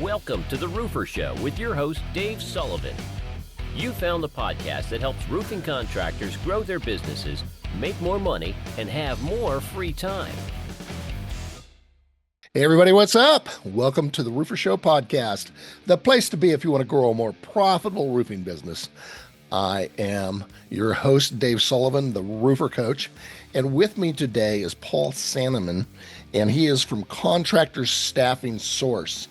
Welcome to The Roofer Show with your host, Dave Sullivan. You found the podcast that helps roofing contractors grow their businesses, make more money, and have more free time. Hey everybody, what's up? Welcome to the Roofer Show podcast, the place to be if you want to grow a more profitable roofing business. I am your host, Dave Sullivan, the roofer coach, and with me today is Paul Sanneman, and he is from Contractors Staffing Source.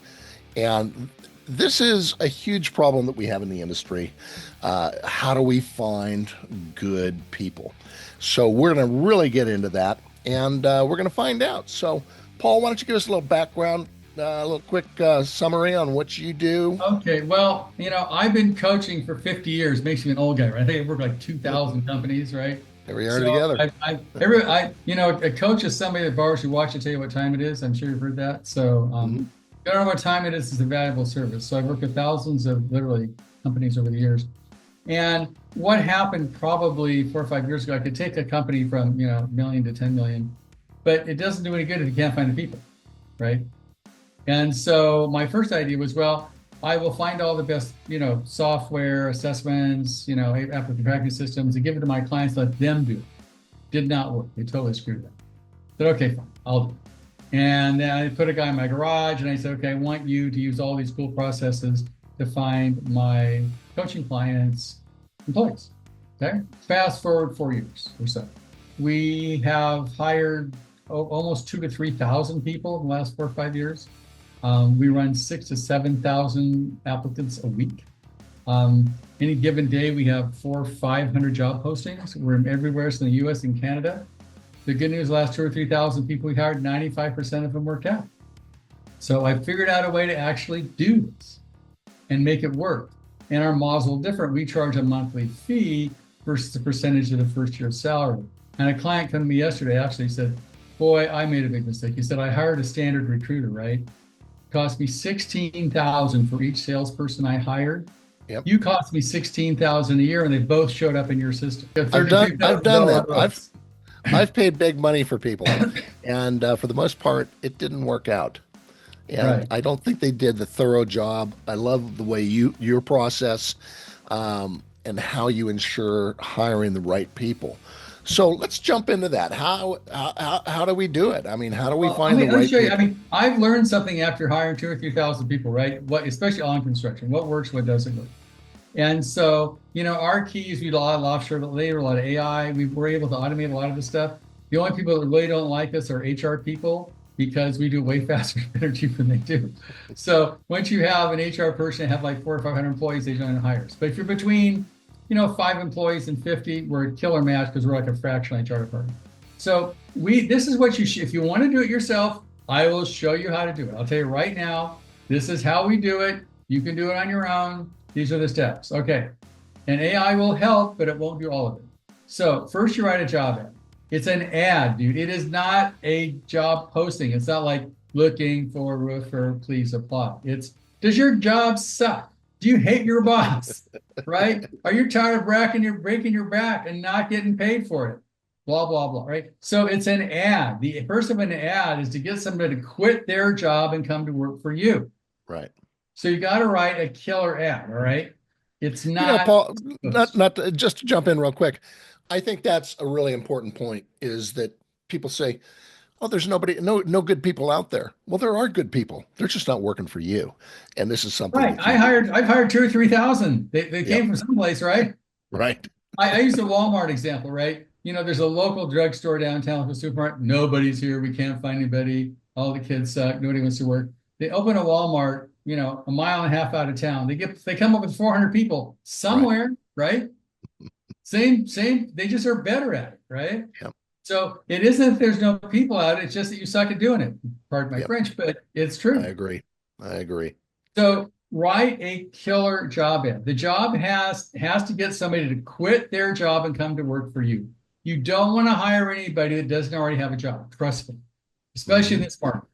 And this is a huge problem that we have in the industry. How do we find good people? So we're going to really get into that, and we're going to find out. So Paul, why don't you give us a little background, a little quick summary on what you do? Okay, well, I've been coaching for 50 years. Makes me an old guy, right? I think I worked like 2,000 companies, right? Here we are together. A coach is somebody that borrows your watch to tell you what time it is. I'm sure you've heard that. So, you don't know what time it is a valuable service. So I've worked with thousands of literally companies over the years. And what happened probably 4 or 5 years ago, I could take a company from, million to 10 million, but it doesn't do any good if you can't find the people, right? And so my first idea was, well, I will find all the best, software assessments, applicant tracking systems and give it to my clients, let them do it. Did not work. They totally screwed that. I said, okay, fine, I'll do it. And then I put a guy in my garage and I said, okay, I want you to use all these cool processes to find my coaching clients' employees. Okay. Fast forward 4 years or so. We have hired almost 2,000 to 3,000 people in the last 4 or 5 years. We run 6,000 to 7,000 applicants a week. Any given day, we have 400 or 500 job postings. We're everywhere in the US and Canada. The good news, the last 2,000 or 3,000 people we hired, 95% of them worked out. So I figured out a way to actually do this and make it work. And our model's a little different. We charge a monthly fee versus the percentage of the first year's salary. And a client came to me yesterday, actually said, boy, I made a big mistake. He said, I hired a standard recruiter, right? It cost me $16,000 for each salesperson I hired. Yep. You cost me $16,000 a year, and they both showed up in your system. I've done that. I've paid big money for people, and for the most part, it didn't work out. And Right. I don't think they did the thorough job. I love the way your process and how you ensure hiring the right people. So let's jump into that. How do we do it? I mean, how do we find the right people? I've learned something after hiring 2,000 or 3,000 people, right? Especially on construction, what works, what doesn't work. And so, our keys, we do a lot of offshore labor, a lot of AI. We were able to automate a lot of this stuff. The only people that really don't like us are HR people because we do it way faster and better cheaper than they do. So once you have an HR person that have like 400 or 500 employees, they don't hire us. But if you're between 5 employees and 50, we're a killer match because we're like a fractional HR department. So this is what if you want to do it yourself, I will show you how to do it. I'll tell you right now, this is how we do it. You can do it on your own. These are the steps. Okay. And AI will help, but it won't do all of it. So first you write a job ad. It's an ad, dude. It is not a job posting. It's not like looking for a roofer, please apply. Does your job suck? Do you hate your boss? Right? Are you tired of breaking your back and not getting paid for it? Blah, blah, blah, right? So it's an ad. The purpose of an ad is to get somebody to quit their job and come to work for you. Right. So you got to write a killer ad, all right? It's not... Paul, just to jump in real quick. I think that's a really important point is that people say, oh, there's no good people out there. Well, there are good people. They're just not working for you. And this is something. Right. I've hired 2,000 or 3,000. They came from someplace, right? Right. I use the Walmart example, right? There's a local drugstore downtown, a supermarket. Nobody's here. We can't find anybody. All the kids suck. Nobody wants to work. They open a Walmart, a mile and a half out of town. They come up with 400 people somewhere, right? Same. They just are better at it, right? Yep. So it isn't that there's no people out. It's just that you suck at doing it. Pardon my French, but it's true. I agree. So write a killer job ad. The job has to get somebody to quit their job and come to work for you. You don't want to hire anybody that doesn't already have a job. Trust me, especially in this market.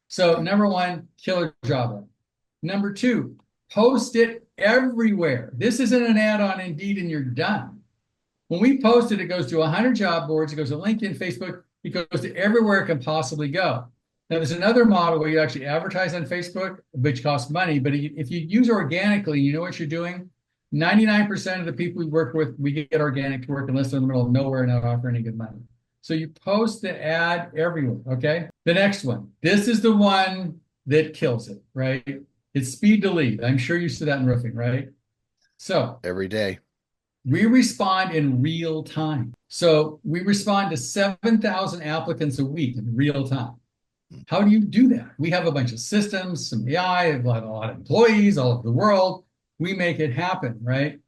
So number one, killer job ad. Number two, post it everywhere. This isn't an ad on Indeed and you're done. When we post it, it goes to 100 job boards. It goes to LinkedIn, Facebook. It goes to everywhere it can possibly go. Now, there's another model where you actually advertise on Facebook, which costs money. But if you use organically, you know what you're doing. 99% of the people we work with, we get organic to work unless they're in the middle of nowhere and not offering any good money. So you post the ad everywhere, okay? The next one. This is the one that kills it, right? It's speed to lead. I'm sure you see that in roofing, right? So every day. We respond in real time. So we respond to 7,000 applicants a week in real time. How do you do that? We have a bunch of systems, some AI, a lot of employees all over the world. We make it happen, right?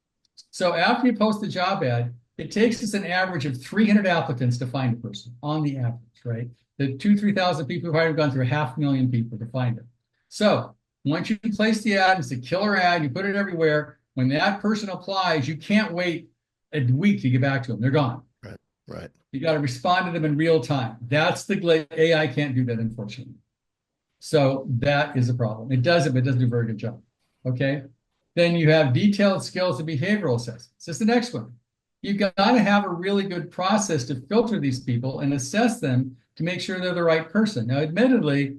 So after you post the job ad, it takes us an average of 300 applicants to find a person on the average, right? The 3,000 people who have gone through 500,000 people to find it. So once you place the ad, it's a killer ad, you put it everywhere. When that person applies, you can't wait a week to get back to them. They're gone. Right. You got to respond to them in real time. That's the AI can't do that, unfortunately. So that is a problem. It does it, but it doesn't do a very good job. Okay. Then you have detailed skills and behavioral assessments. That's the next one. You've got to have a really good process to filter these people and assess them to make sure they're the right person. Now, admittedly,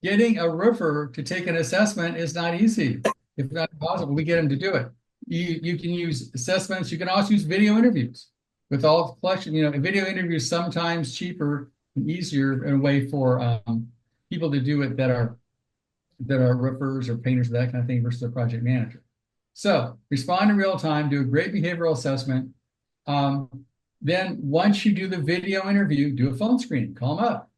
getting a roofer to take an assessment is not easy. If not possible, we get them to do it. You can use assessments. You can also use video interviews with all the collection. Video interviews sometimes cheaper and easier in a way for people to do it that are roofers or painters, that kind of thing, versus a project manager. So respond in real time, do a great behavioral assessment. Then once you do the video interview, do a phone screen, call them up,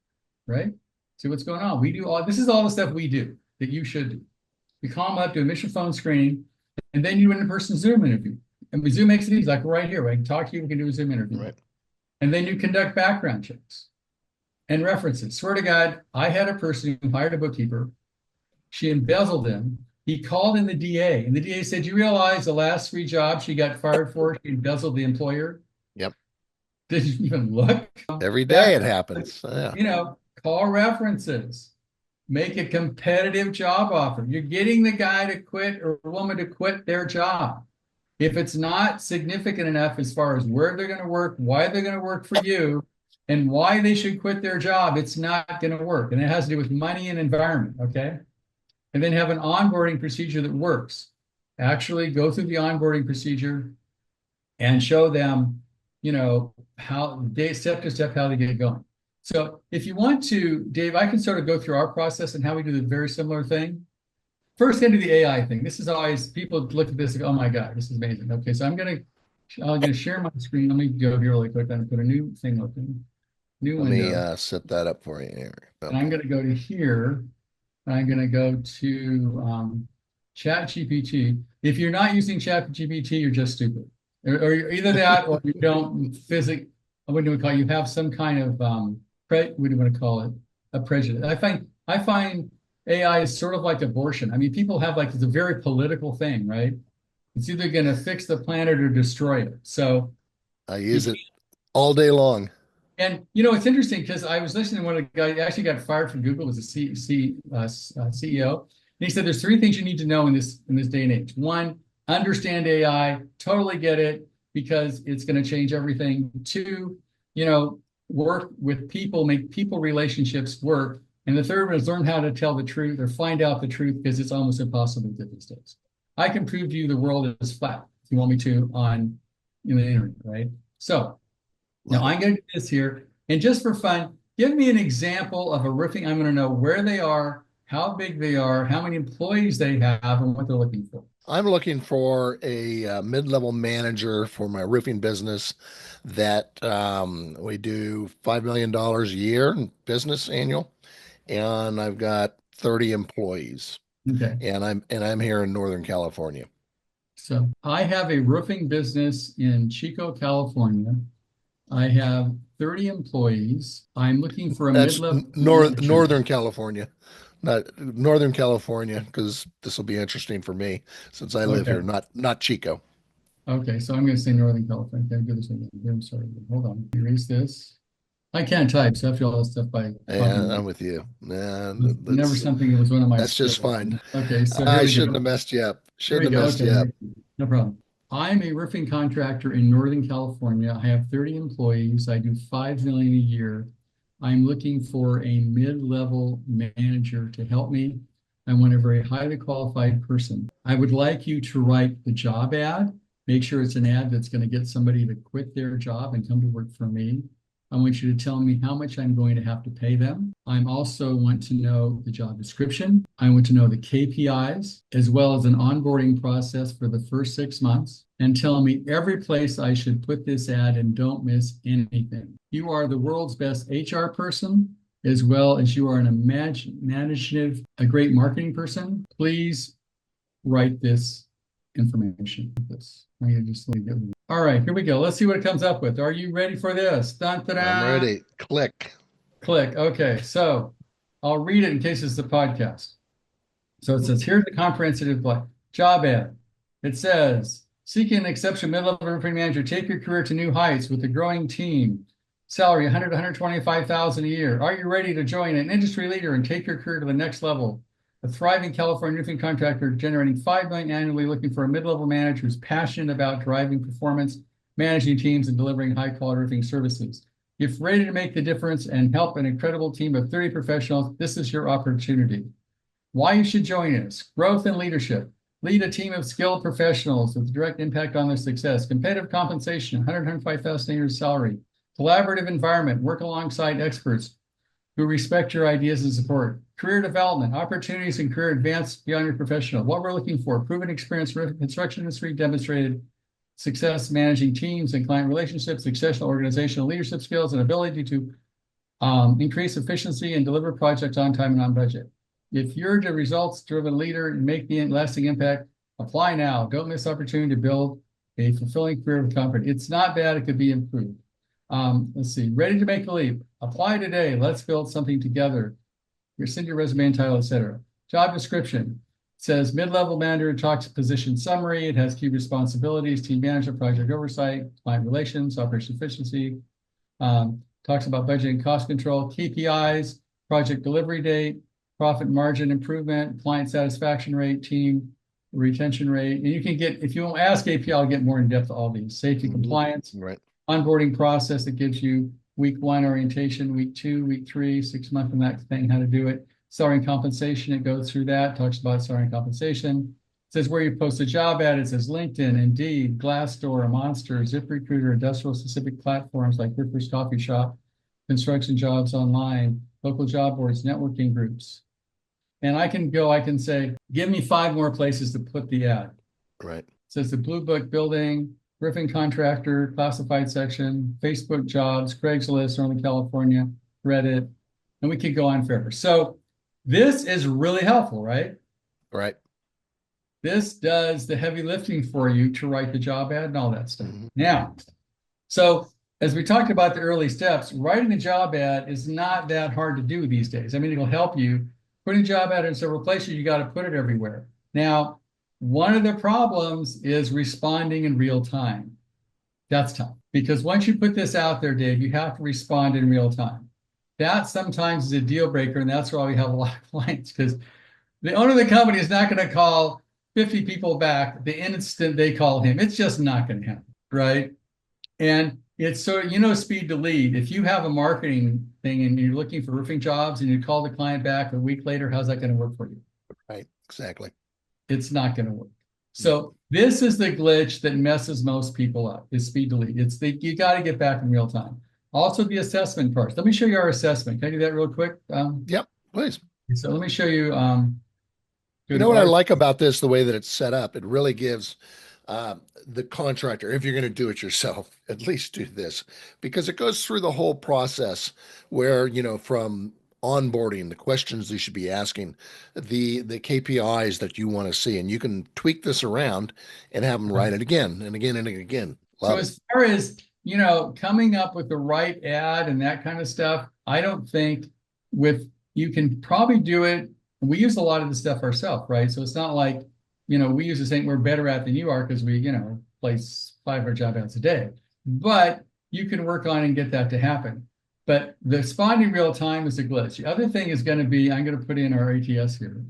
right? See what's going on. This is all the stuff we do that you should do. We call them up, do a mission phone screening, and then you do an in-person Zoom interview. And Zoom makes it easy, like right here, where I can talk to you, we can do a Zoom interview. Right. And then you conduct background checks and references. Swear to God, I had a person who hired a bookkeeper. She embezzled him. He called in the DA, and the DA said, you realize the last 3 jobs she got fired for, she embezzled the employer? Yep. Did you even look? Every day it happens. Yeah. Call references. Make a competitive job offer. You're getting the guy to quit or woman to quit their job. If it's not significant enough as far as where they're going to work, why they're going to work for you, and why they should quit their job, it's not going to work. And it has to do with money and environment, okay? And then have an onboarding procedure that works. Actually go through the onboarding procedure and show them, how step to step how they get going. So if you want to, Dave, I can sort of go through our process and how we do the very similar thing. First, into the AI thing. This is always, people look at this and go, oh my God, this is amazing. Okay, so I'm gonna share my screen. Let me go here really quick and put a new thing open. New window. Let me set that up for you here. Okay. And I'm gonna go to here. And I'm gonna go to Chat GPT. If you're not using Chat GPT, you're just stupid. Or either that or you don't what do we call it? You have some kind of what do you want to call it? A prejudice. I find AI is sort of like abortion. I mean, people have it's a very political thing, right? It's either going to fix the planet or destroy it. So I use it all day long. And it's interesting because I was listening to one of the guys actually got fired from Google, was a CEO, and he said there's 3 things you need to know in this day and age. 1, understand AI, totally get it because it's going to change everything. 2, work with people, make people relationships work. And the 3rd one is learn how to tell the truth or find out the truth because it's almost impossible to do these days. I can prove to you the world is flat if you want me to on the internet, right? So now I'm going to do this here. And just for fun, give me an example of a roofing. I'm going to know where they are, how big they are, how many employees they have, and what they're looking for. I'm looking for a mid-level manager for my roofing business that we do $5 million a year in business annual, and I've got 30 employees. Okay. And I'm here in Northern California. So I have a roofing business in Chico, California. I have 30 employees. I'm looking for a mid-level Northern California. Not Northern California, because this will be interesting for me since I live here, not Chico. Okay, so I'm going to say Northern California. Okay, do this again. I'm sorry. Hold on. Erase this. I can't type, so I have to do all this stuff by. Yeah, I'm with you. Yeah, never something that was one of my. That's just fine. Okay, so I shouldn't have messed you up. Shouldn't have messed you up. No problem. I'm a roofing contractor in Northern California. I have 30 employees. I do $5 million a year. I'm looking for a mid-level manager to help me. I want a very highly qualified person. I would like you to write the job ad. Make sure it's an ad that's going to get somebody to quit their job and come to work for me. I want you to tell me how much I'm going to have to pay them. I also want to know the job description. I want to know the KPIs, as well as an onboarding process for the first 6 months. And tell me every place I should put this ad and don't miss anything. You are the world's best HR person, as well as you are an imaginative, a great marketing person. Please write this information. I'm going to just leave it. All right, here we go. Let's see what it comes up with. Are you ready for this? Dun, dun, dun. I'm ready. Click. Click. Okay, so I'll read it in case it's the podcast. So it says, here's the comprehensive job ad. It says, seeking an exceptional mid-level roofing manager, take your career to new heights with a growing team. Salary, $100 to $125,000 a year. Are you ready to join an industry leader and take your career to the next level? A thriving California roofing contractor generating $5 million annually, looking for a mid-level manager who's passionate about driving performance, managing teams, and delivering high-quality roofing services. If ready to make the difference and help an incredible team of 30 professionals, this is your opportunity. Why you should join us: growth and leadership. Lead a team of skilled professionals with direct impact on their success. Competitive compensation, $125,000 a year salary. Collaborative environment, work alongside experts who respect your ideas and support. Career development, opportunities and career advance beyond your professional. What we're looking for: proven experience in the construction industry, demonstrated success managing teams and client relationships, exceptional organizational leadership skills, and ability to increase efficiency and deliver projects on time and on budget. If you're the results-driven leader and make the lasting impact, apply now. Don't miss opportunity to build a fulfilling career with confidence. It's not bad. It could be improved. Let's see. Ready to make the leap. Apply today. Let's build something together. Send your resume and title, etc. Job description. It says mid-level manager, talks position summary. It has key responsibilities: team management, project oversight, client relations, operation efficiency. Talks about budget and cost control, KPIs, project delivery date, profit margin improvement, client satisfaction rate, team retention rate. And you can get, if you ask API, I'll get more in depth to all these. Safety compliance, Right. Onboarding process that gives you week 1 orientation, week 2, week 3, 6 month and that thing, how to do it. Salary and compensation, it goes through that, talks about salary and compensation. It says where you post a job ad. It says LinkedIn, Indeed, Glassdoor, Monster, ZipRecruiter, industrial specific platforms like Rippers Coffee Shop, construction jobs online, local job boards, networking groups. And I can say, give me 5 more places to put the ad. Right. It says the Blue Book building, roofing contractor, classified section, Facebook jobs, Craigslist, Northern California, Reddit, and we could go on forever. So this is really helpful, right? Right. This does the heavy lifting for you to write the job ad and all that stuff. Now, so as we talked about the early steps, writing a job ad is not that hard to do these days. I mean, it'll help you. Putting a job ad in several places, you got to put it everywhere. Now, one of the problems is responding in real time. That's tough because once you put this out there, Dave, you have to respond in real time. That sometimes is a deal breaker, and that's why we have a lot of clients, because the owner of the company is not going to call 50 people back the instant they call him. It's just not going to happen, right? And it's speed to lead. If you have a marketing thing and you're looking for roofing jobs and you call the client back a week later, how's that going to work for you? Right. Exactly. It's not going to work. So this is the glitch that messes most people up, is speed to lead. You got to get back in real time. Also the assessment part. Let me show you our assessment. Can I do that real quick? Yep, please. So let me show you. You know what I like about this, the way that it's set up? It really gives the contractor, if you're going to do it yourself, at least do this, because it goes through the whole process where, from onboarding, the questions you should be asking, the KPIs that you want to see, and you can tweak this around and have them write it again and again and again. So as far as, coming up with the right ad and that kind of stuff, I don't think you can probably do it. We use a lot of the stuff ourselves, right? So it's not like, we use the same, we're better at than you are because we, place 500 job ads a day. But you can work on and get that to happen. But the responding real time is a glitch. The other thing is going to be, I'm going to put in our ATS here.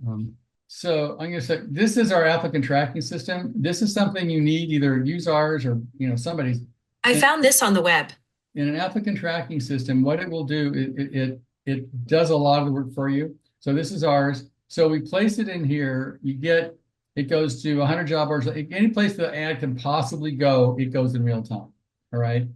So I'm going to say, this is our applicant tracking system. This is something you need, either use ours or, somebody's. I found this on the web. in an applicant tracking system, what it will do, it does a lot of the work for you. So this is ours. So we place it in here. It goes to 100 job boards. Any place the ad can possibly go, it goes in real time. All right.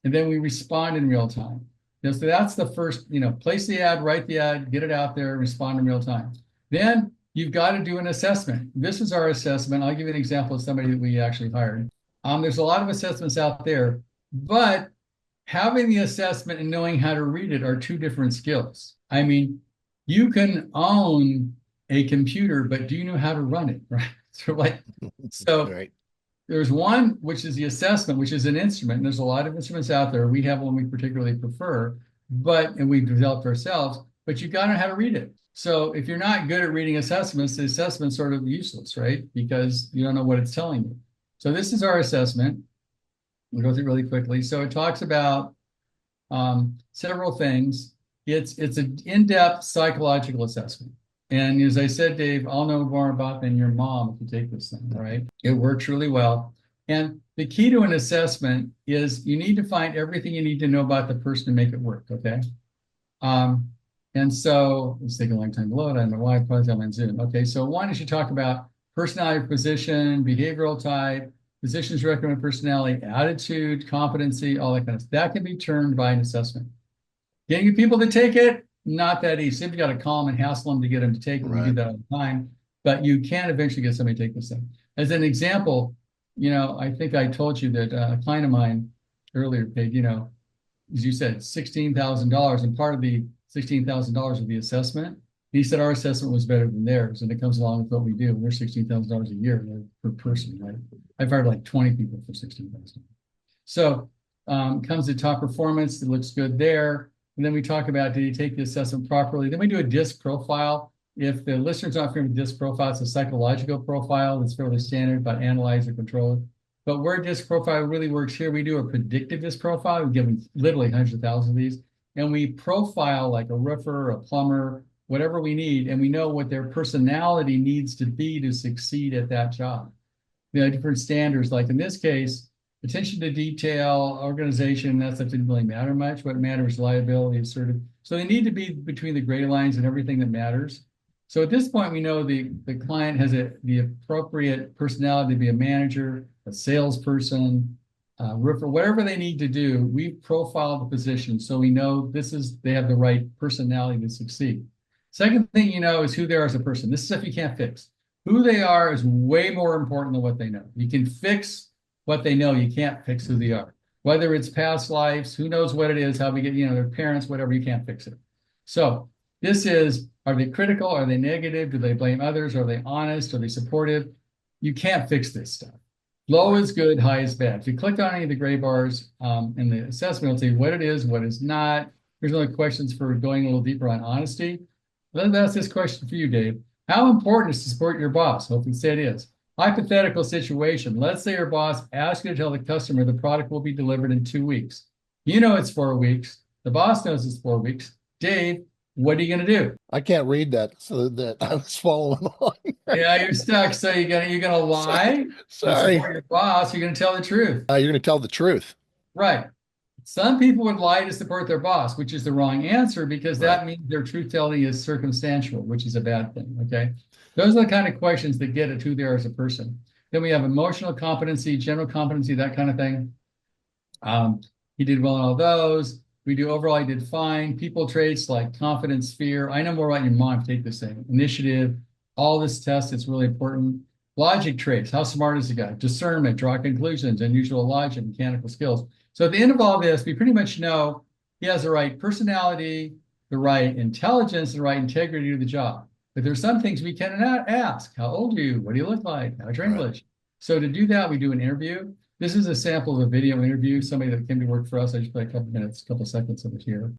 And then we respond in real time. So that's the first, place the ad, write the ad, get it out there, respond in real time. Then you've got to do an assessment. This is our assessment. I'll give you an example of somebody that we actually hired. There's a lot of assessments out there, but having the assessment and knowing how to read it are two different skills. I mean, you can own a computer, but do you know how to run it? Right. So Right. There's one, which is the assessment, which is an instrument. And there's a lot of instruments out there. We have one we particularly prefer, and we've developed ourselves, but you've got to know how to read it. So if you're not good at reading assessments, the assessment's sort of useless, right? Because you don't know what it's telling you. So this is our assessment. We'll go through it really quickly. So it talks about several things. It's an in-depth psychological assessment. And as I said, Dave, I'll know more about than your mom if you take this thing, right? It works really well. And the key to an assessment is you need to find everything you need to know about the person to make it work, okay? And so it's taking a long time to load. I don't know why, probably I'm on Zoom. Okay, so one is you talk about personality, position, behavioral type, positions recommend personality, attitude, competency, all that kind of stuff. That can be turned by an assessment. Getting people to take it, not that easy. You've got to call them and hassle them to get them to take it. Right. We do that all the time, but you can eventually get somebody to take this thing. As an example, I think I told you that a client of mine earlier paid, as you said, $16,000, and part of the $16,000 of the assessment, he said our assessment was better than theirs, and it comes along with what we do. We're $16,000 a year per person, right? I've hired like 20 people for $16,000. So comes to top performance, it looks good there. And then we talk about, did he take the assessment properly? Then we do a DISC profile. If the listener's not familiar with DISC profile, it's a psychological profile that's fairly standard, but analyze or control it. But where DISC profile really works here, we do a predictive DISC profile. We give them literally hundreds of thousands of these. And we profile like a roofer, a plumber, whatever we need. And we know what their personality needs to be to succeed at that job. Different standards, like in this case, attention to detail, organization, that stuff didn't really matter much. What matters, reliability, assertive. So they need to be between the gray lines and everything that matters. So at this point, we know the client has the appropriate personality to be a manager, a salesperson, roofer, whatever they need to do. We profile the position so we know they have the right personality to succeed. Second thing is who they are as a person. This is stuff you can't fix. Who they are is way more important than what they know. You can fix what they know, you can't fix who they are. Whether it's past lives, who knows what it is, how we get, their parents, whatever, you can't fix it. So this is, are they critical? Are they negative? Do they blame others? Are they honest? Are they supportive? You can't fix this stuff. Low is good, high is bad. If you click on any of the gray bars in the assessment, it'll tell you what it is, what is not. Here's other questions for going a little deeper on honesty. Let's ask this question for you, Dave. How important is to support your boss? Hopefully say it is. Hypothetical situation. Let's say your boss asks you to tell the customer the product will be delivered in 2 weeks. It's 4 weeks. The boss knows it's 4 weeks. Dave, what are you going to do? I can't read that, so that I was following along. Yeah, you're stuck. So you're gonna lie? Sorry. Support your boss. You're going to tell the truth. You're going to tell the truth. Right. Some people would lie to support their boss, which is the wrong answer because that means their truth telling is circumstantial, which is a bad thing. Okay. Those are the kind of questions that get at who they are as a person. Then we have emotional competency, general competency, that kind of thing. He did well in all those. We do overall, he did fine. People traits like confidence, fear. I know more about your mom if you take this thing. Initiative, all this test, it's really important. Logic traits, how smart is the guy? Discernment, draw conclusions, unusual logic, mechanical skills. So at the end of all this, we pretty much know he has the right personality, the right intelligence, the right integrity to the job. But there's some things we cannot ask. How old are you? What do you look like? How's your English? So to do that, we do an interview. This is a sample of a video interview, somebody that came to work for us. I just play a couple seconds of it here.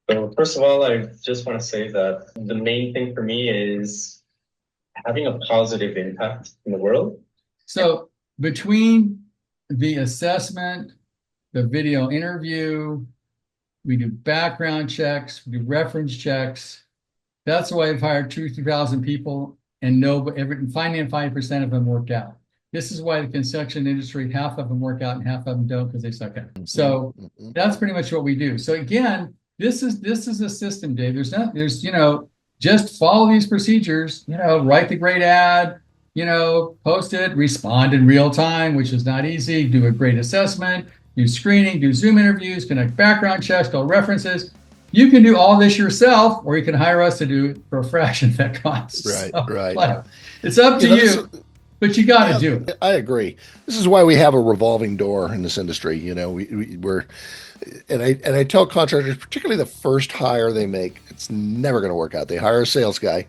So first of all, I just want to say that the main thing for me is having a positive impact in the world. So between the assessment, the video interview, we do background checks, we do reference checks. That's why I've hired 2,000 people and finding 5% of them worked out. This is why the construction industry, half of them work out and half of them don't because they suck at it. So that's pretty much what we do. So again, this is a system, Dave. There's just follow these procedures, write the great ad, post it, respond in real time, which is not easy, do a great assessment, do screening, do Zoom interviews, conduct background checks, build references. You can do all this yourself, or you can hire us to do it for a fraction of that cost. Right. It's up to you, but you got to do it. I agree. This is why we have a revolving door in this industry. We're, and I tell contractors, particularly the first hire they make, it's never going to work out. They hire a sales guy,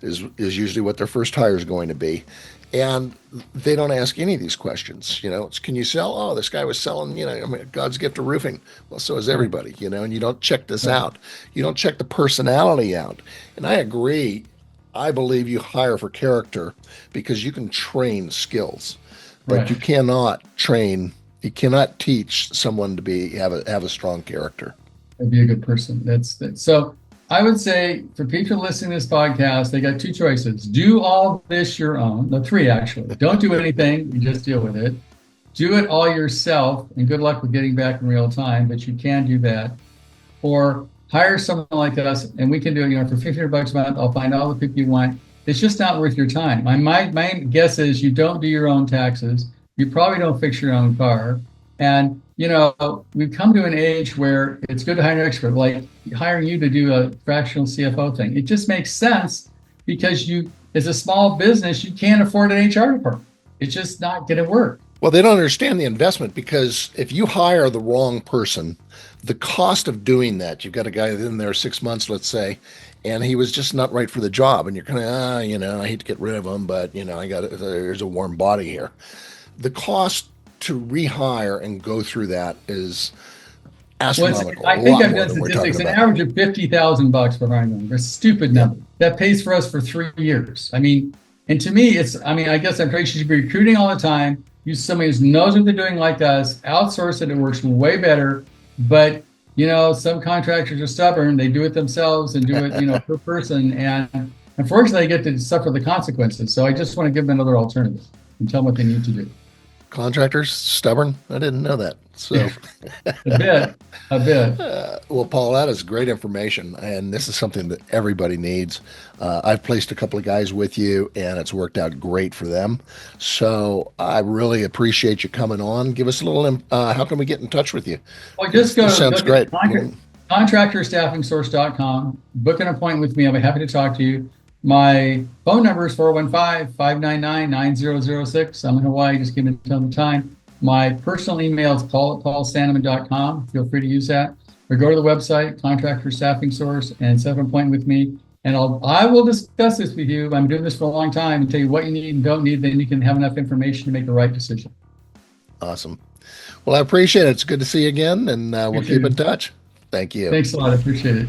is usually what their first hire is going to be. And they don't ask any of these questions. It's, can you sell? Oh, this guy was selling, God's gift of roofing. Well, so is everybody, and you don't check this out. You don't check the personality out. And I agree. I believe you hire for character because you can train skills, but you cannot teach someone to have a strong character. And be a good person. That's so. I would say for people listening to this podcast, they got two choices. Do all this your own. No, three actually. Don't do anything. You just deal with it. Do it all yourself, and good luck with getting back in real time, but you can do that. Or hire someone like us, and we can do it. For $1,500 a month, I'll find all the people you want. It's just not worth your time. My guess is you don't do your own taxes. You probably don't fix your own car. And, we've come to an age where it's good to hire an expert, like hiring you to do a fractional CFO thing. It just makes sense because as a small business, you can't afford an HR department. It's just not going to work. Well, they don't understand the investment because if you hire the wrong person, the cost of doing that, you've got a guy in there 6 months, let's say, and he was just not right for the job. And you're kind of, I hate to get rid of him, but, there's a warm body here. The cost to rehire and go through that is astronomical. I think I've done statistics, an average of $50,000 for hiring them. It's a stupid number. That pays for us for 3 years. And to me, I guess I'm pretty sure you should be recruiting all the time. Use somebody who knows what they're doing like us, outsource it. It works way better. But, some contractors are stubborn. They do it themselves and do it, per person. And unfortunately, they get to suffer the consequences. So I just want to give them another alternative and tell them what they need to do. Contractors stubborn? I didn't know that. So a bit. Well, Paul, that is great information, and this is something that everybody needs. I've placed a couple of guys with you, and it's worked out great for them. So I really appreciate you coming on. Give us a little. How can we get in touch with you? Well, just go. Sounds great. Contractorstaffingsource.com. Book an appointment with me. I'll be happy to talk to you. My phone number is 415-599-9006. I'm in Hawaii. Just give me some time. My personal email is paul@paulsanneman.com. Feel free to use that. Or go to the website, Contractor Staffing Source, and set up an appointment with me. And I will discuss this with you. I'm doing this for a long time and tell you what you need and don't need. Then you can have enough information to make the right decision. Awesome. Well, I appreciate it. It's good to see you again, and we'll keep in touch. Thank you. Thanks a lot. I appreciate it.